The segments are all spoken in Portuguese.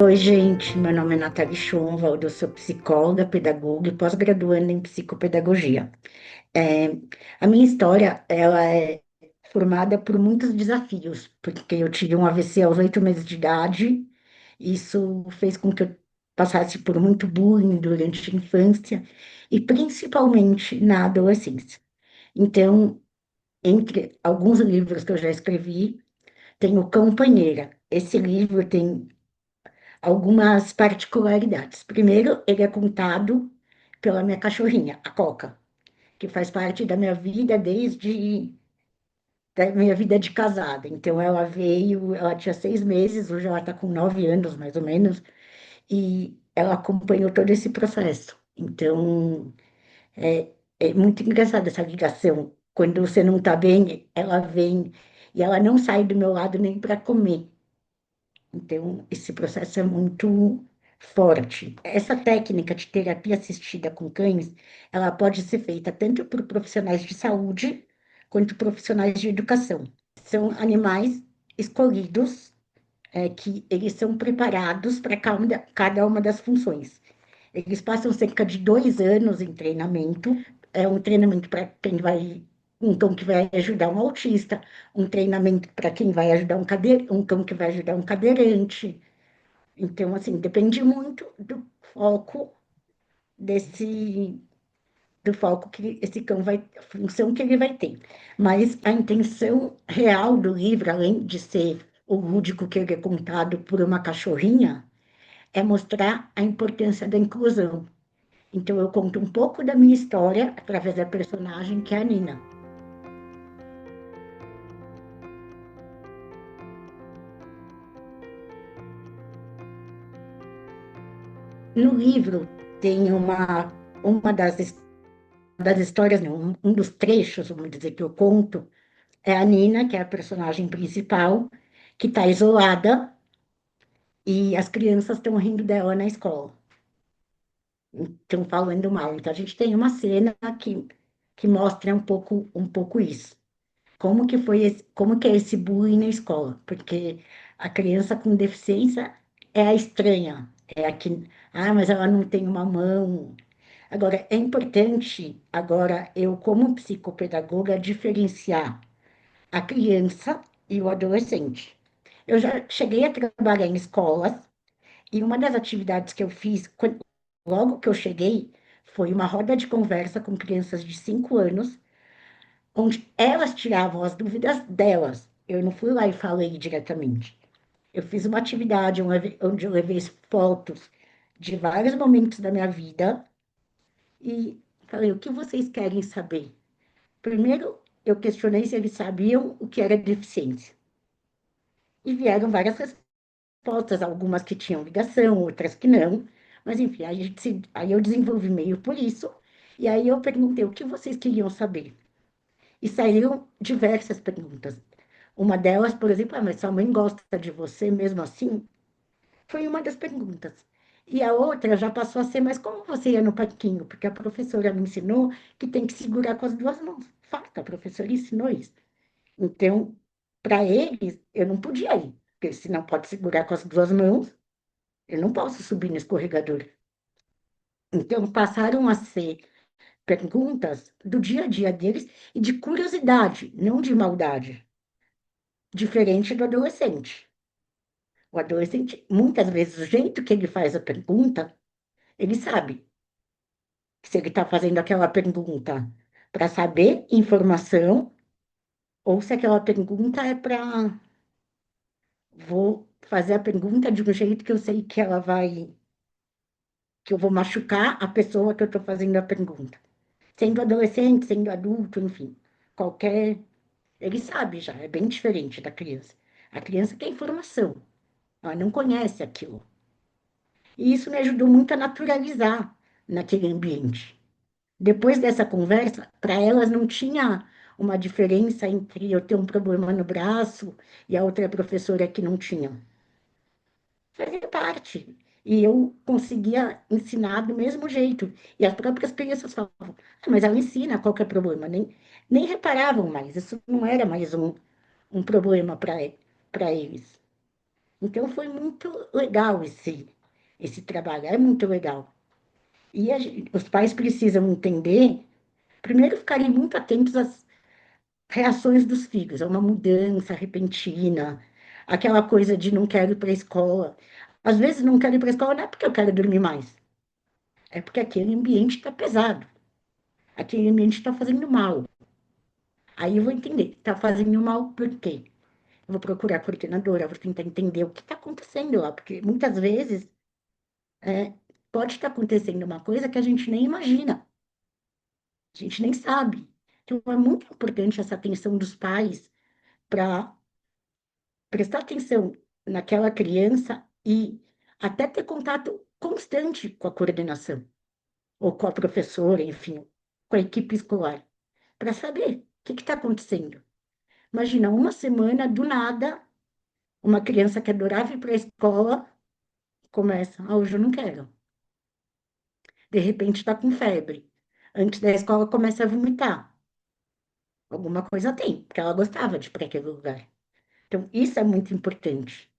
Oi, gente. Meu nome é Nathalie Schonwald, eu sou psicóloga, pedagoga e pós-graduanda em psicopedagogia. É, a minha história, ela é formada por muitos desafios, porque eu tive um AVC aos 8 meses de idade. Isso fez com que eu passasse por muito bullying durante a infância e principalmente na adolescência. Então, entre alguns livros que eu já escrevi, tem o Companheira. Esse livro tem algumas particularidades. Primeiro, ele é contado pela minha cachorrinha, a Coca, que faz parte da minha vida desde da minha vida de casada. Então, ela veio, ela tinha 6 meses, hoje ela está com 9 anos, mais ou menos, e ela acompanhou todo esse processo. Então, é, é muito engraçado essa ligação. Quando você não está bem, ela vem e ela não sai do meu lado nem para comer. Então, esse processo é muito forte. Essa técnica de terapia assistida com cães, ela pode ser feita tanto por profissionais de saúde quanto profissionais de educação. São animais escolhidos, que eles são preparados para cada uma das funções. Eles passam cerca de 2 anos em treinamento. É um treinamento para quem vai, um cão que vai ajudar um autista, um treinamento para quem vai ajudar um cão que vai ajudar um cadeirante. Então, assim, depende muito do foco desse, do foco que esse cão vai, a função que ele vai ter. Mas a intenção real do livro, além de ser o lúdico que ele é contado por uma cachorrinha, é mostrar a importância da inclusão. Então, eu conto um pouco da minha história através da personagem que é a Nina. No livro, tem uma das histórias, não, um dos trechos, vamos dizer, que eu conto, é a Nina, que é a personagem principal, que está isolada e as crianças estão rindo dela na escola, estão falando mal. Então, a gente tem uma cena que mostra um pouco isso. Como que é esse bullying na escola? Porque a criança com deficiência é a estranha, é a que, mas ela não tem uma mão. Agora, é importante, agora, eu como psicopedagoga, diferenciar a criança e o adolescente. Eu já cheguei a trabalhar em escolas e uma das atividades que eu fiz, logo que eu cheguei, foi uma roda de conversa com crianças de 5 anos onde elas tiravam as dúvidas delas. Eu não fui lá e falei diretamente. Eu fiz uma atividade onde eu levei fotos de vários momentos da minha vida e falei: o que vocês querem saber? Primeiro, eu questionei se eles sabiam o que era deficiência. E vieram várias respostas, algumas que tinham ligação, outras que não. Mas, enfim, aí eu desenvolvi meio por isso. E aí eu perguntei o que vocês queriam saber. E saíram diversas perguntas. Uma delas, por exemplo, mas sua mãe gosta de você mesmo assim? Foi uma das perguntas. E a outra já passou a ser, mas como você ia no parquinho? Porque a professora me ensinou que tem que segurar com as duas mãos. Fato, a professora ensinou isso. Então, para eles, eu não podia ir, porque se não pode segurar com as duas mãos, eu não posso subir no escorregador. Então, passaram a ser perguntas do dia a dia deles e de curiosidade, não de maldade, diferente do adolescente. O adolescente, muitas vezes, o jeito que ele faz a pergunta, ele sabe se ele está fazendo aquela pergunta para saber informação ou se aquela pergunta é para vou fazer a pergunta de um jeito que eu sei que ela vai, que eu vou machucar a pessoa que eu estou fazendo a pergunta. Sendo adolescente, sendo adulto, enfim, qualquer. Ele sabe já, é bem diferente da criança. A criança quer informação, ela não conhece aquilo. E isso me ajudou muito a naturalizar naquele ambiente. Depois dessa conversa, para elas não tinha uma diferença entre eu ter um problema no braço e a outra professora que não tinha. Fazia parte. E eu conseguia ensinar do mesmo jeito. E as próprias crianças falavam, mas ela ensina, qual que é o problema? Nem reparavam mais, isso não era mais um problema para eles. Então foi muito legal esse trabalho, é muito legal. E os pais precisam entender, primeiro ficarem muito atentos às reações dos filhos, a uma mudança repentina, aquela coisa de não quero ir para a escola. Às vezes não quero ir para a escola não é porque eu quero dormir mais, é porque aquele ambiente está pesado, aquele ambiente está fazendo mal. Aí eu vou entender, está fazendo mal por quê? Eu vou procurar a coordenadora, vou tentar entender o que está acontecendo lá, porque muitas vezes é, pode estar acontecendo uma coisa que a gente nem imagina, a gente nem sabe. Então é muito importante essa atenção dos pais para prestar atenção naquela criança e até ter contato constante com a coordenação, ou com a professora, enfim, com a equipe escolar, para saber o que está acontecendo. Imagina, uma semana, do nada, uma criança que adorava ir para a escola começa, hoje eu não quero. De repente está com febre. Antes da escola começa a vomitar. Alguma coisa tem, porque ela gostava de ir para aquele lugar. Então, isso é muito importante.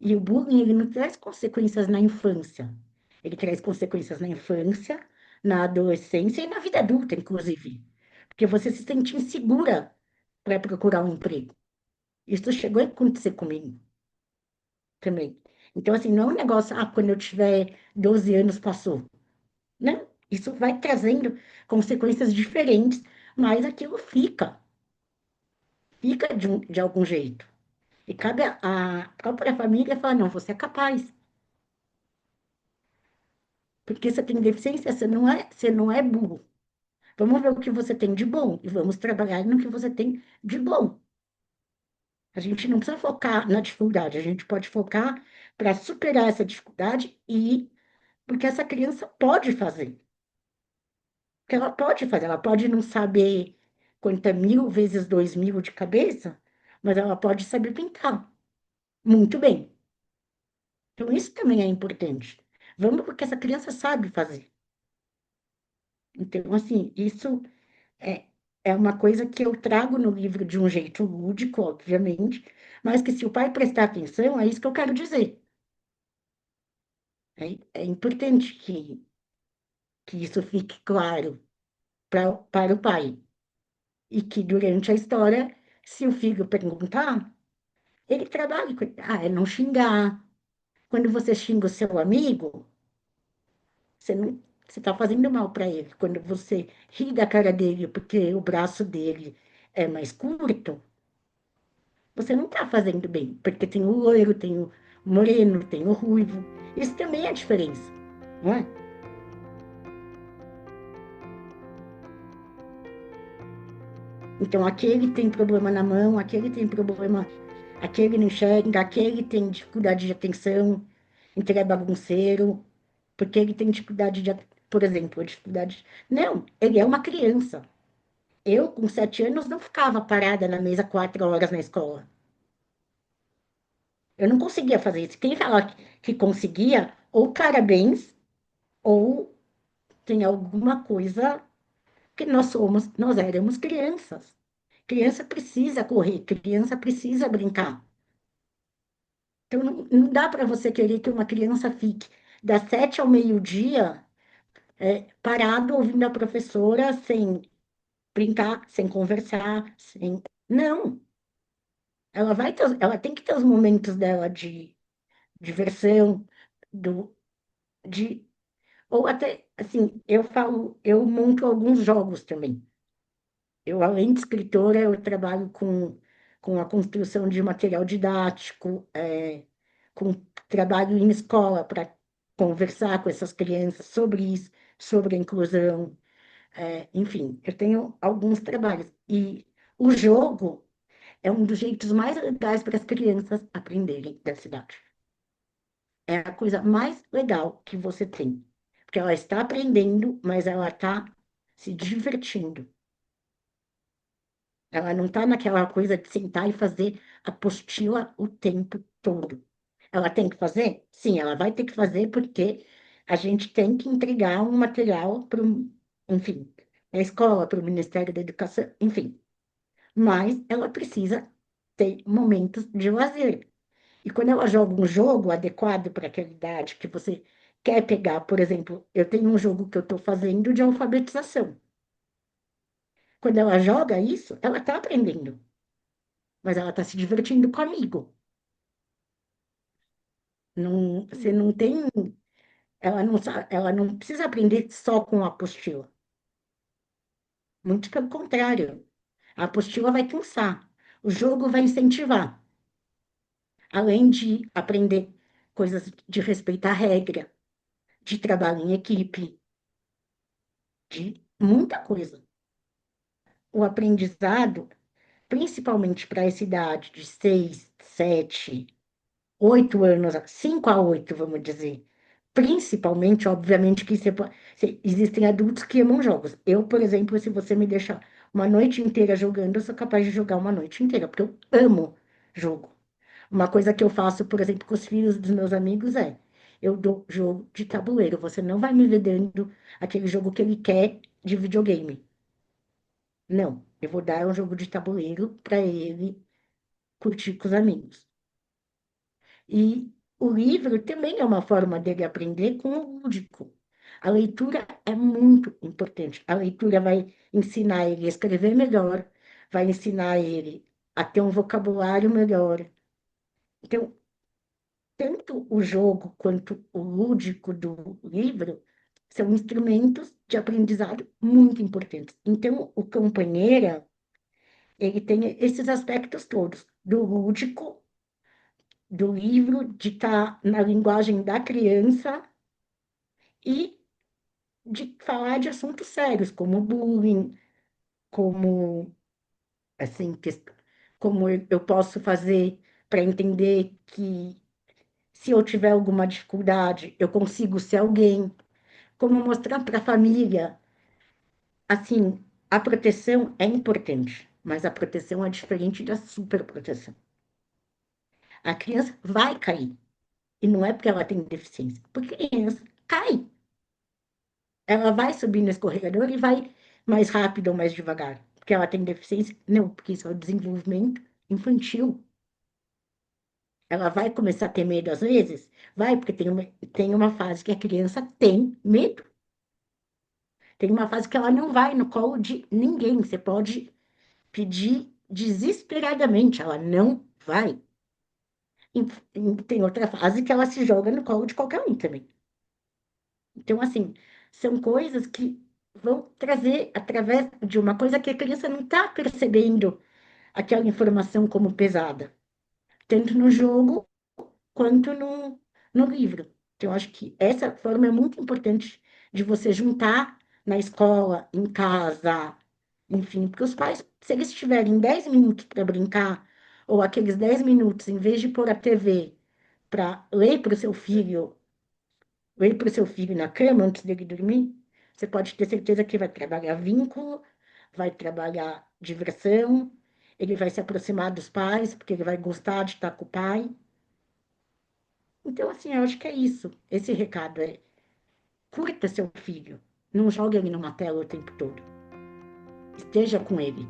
E o bullying, ele não traz consequências na infância. Ele traz consequências na infância, na adolescência e na vida adulta, inclusive. Porque você se sente insegura para procurar um emprego. Isso chegou a acontecer comigo também. Então, assim, não é um negócio, quando eu tiver 12 anos passou. Não, isso vai trazendo consequências diferentes, mas aquilo fica de algum jeito. E cabe a própria família falar, não, você é capaz. Porque você tem deficiência, você não é burro. Vamos ver o que você tem de bom e vamos trabalhar no que você tem de bom. A gente não precisa focar na dificuldade, a gente pode focar para superar essa dificuldade e porque essa criança pode fazer. Porque ela pode não saber conta 1000 vezes 2000 de cabeça, mas ela pode saber pintar muito bem. Então, isso também é importante. Vamos porque essa criança sabe fazer. Então, assim, isso é, é uma coisa que eu trago no livro de um jeito lúdico, obviamente, mas que se o pai prestar atenção, é isso que eu quero dizer. É importante que isso fique claro para o pai. E que durante a história, se o filho perguntar, ele trabalhe com. É não xingar. Quando você xinga o seu amigo, você não. Você está fazendo mal para ele. Quando você ri da cara dele porque o braço dele é mais curto, você não está fazendo bem, porque tem o loiro, tem o moreno, tem o ruivo. Isso também é diferença, não é? Então, aquele tem problema na mão, aquele tem problema, aquele não enxerga, aquele tem dificuldade de atenção, então ele é bagunceiro, porque ele tem dificuldade de, por exemplo, a dificuldade. Não, ele é uma criança. Eu, com 7 anos, não ficava parada na mesa 4 horas na escola. Eu não conseguia fazer isso. Quem fala que conseguia, ou parabéns, ou tem alguma coisa que nós éramos crianças. Criança precisa correr, criança precisa brincar. Então não dá para você querer que uma criança fique das 7 ao meio-dia parado ouvindo a professora sem brincar, sem conversar, sem. Não, ela tem que ter os momentos dela de diversão, do, de, ou até, assim, eu monto alguns jogos também. Eu, além de escritora, eu trabalho com a construção de material didático, com trabalho em escola para conversar com essas crianças sobre isso, sobre a inclusão, enfim, eu tenho alguns trabalhos. E o jogo é um dos jeitos mais legais para as crianças aprenderem da cidade. É a coisa mais legal que você tem. Porque ela está aprendendo, mas ela está se divertindo. Ela não está naquela coisa de sentar e fazer apostila o tempo todo. Ela tem que fazer? Sim, ela vai ter que fazer porque a gente tem que entregar um material para, enfim, a escola, para o Ministério da Educação, enfim. Mas ela precisa ter momentos de lazer. E quando ela joga um jogo adequado para aquela idade que você quer pegar, por exemplo, eu tenho um jogo que eu estou fazendo de alfabetização. Quando ela joga isso, ela está aprendendo, mas ela está se divertindo comigo. Não, você não tem, ela não precisa aprender só com a apostila. Muito pelo contrário. A apostila vai cansar. O jogo vai incentivar. Além de aprender coisas de respeitar a regra, de trabalho em equipe, de muita coisa. O aprendizado, principalmente para essa idade de 6, 7, 8 anos, 5 a 8, vamos dizer. Principalmente, obviamente, que existem adultos que amam jogos. Eu, por exemplo, se você me deixar uma noite inteira jogando, eu sou capaz de jogar uma noite inteira, porque eu amo jogo. Uma coisa que eu faço, por exemplo, com os filhos dos meus amigos eu dou jogo de tabuleiro. Você não vai me ver dando aquele jogo que ele quer de videogame. Não, eu vou dar um jogo de tabuleiro para ele curtir com os amigos. E o livro também é uma forma dele aprender com o lúdico. A leitura é muito importante. A leitura vai ensinar ele a escrever melhor, vai ensinar ele a ter um vocabulário melhor. Então, tanto o jogo quanto o lúdico do livro são instrumentos de aprendizado muito importantes. Então, o Companheira, ele tem esses aspectos todos, do lúdico, do livro, de estar na linguagem da criança e de falar de assuntos sérios, como bullying, como, assim, como eu posso fazer para entender que se eu tiver alguma dificuldade, eu consigo ser alguém, como mostrar para a família, assim, a proteção é importante, mas a proteção é diferente da superproteção. A criança vai cair, e não é porque ela tem deficiência, porque a criança cai. Ela vai subir no escorregador e vai mais rápido ou mais devagar, porque ela tem deficiência? Não, porque isso é o desenvolvimento infantil. Ela vai começar a ter medo às vezes? Vai, porque tem uma fase que a criança tem medo. Tem uma fase que ela não vai no colo de ninguém. Você pode pedir desesperadamente, ela não vai. E tem outra fase que ela se joga no colo de qualquer um também. Então, assim, são coisas que vão trazer, através de uma coisa que a criança não está percebendo aquela informação como pesada, tanto no jogo quanto no livro. Então, eu acho que essa forma é muito importante de você juntar na escola, em casa, enfim, porque os pais, se eles tiverem 10 minutos para brincar, ou aqueles 10 minutos, em vez de pôr a TV para ler para o seu filho na cama antes dele dormir, você pode ter certeza que vai trabalhar vínculo, vai trabalhar diversão, ele vai se aproximar dos pais, porque ele vai gostar de estar com o pai. Então, assim, eu acho que é isso. Esse recado é: curta seu filho, não jogue ele numa tela o tempo todo. Esteja com ele.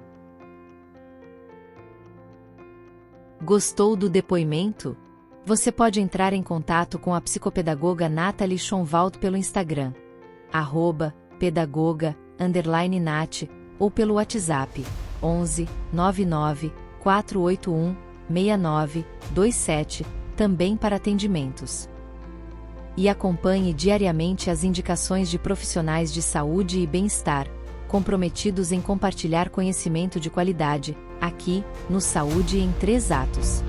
Gostou do depoimento? Você pode entrar em contato com a psicopedagoga Nathalie Schonwald pelo Instagram, @pedagoga_Nath, ou pelo WhatsApp, 11 99 481 6927, também para atendimentos. E acompanhe diariamente as indicações de profissionais de saúde e bem-estar, comprometidos em compartilhar conhecimento de qualidade, aqui, no Saúde em 3 Atos.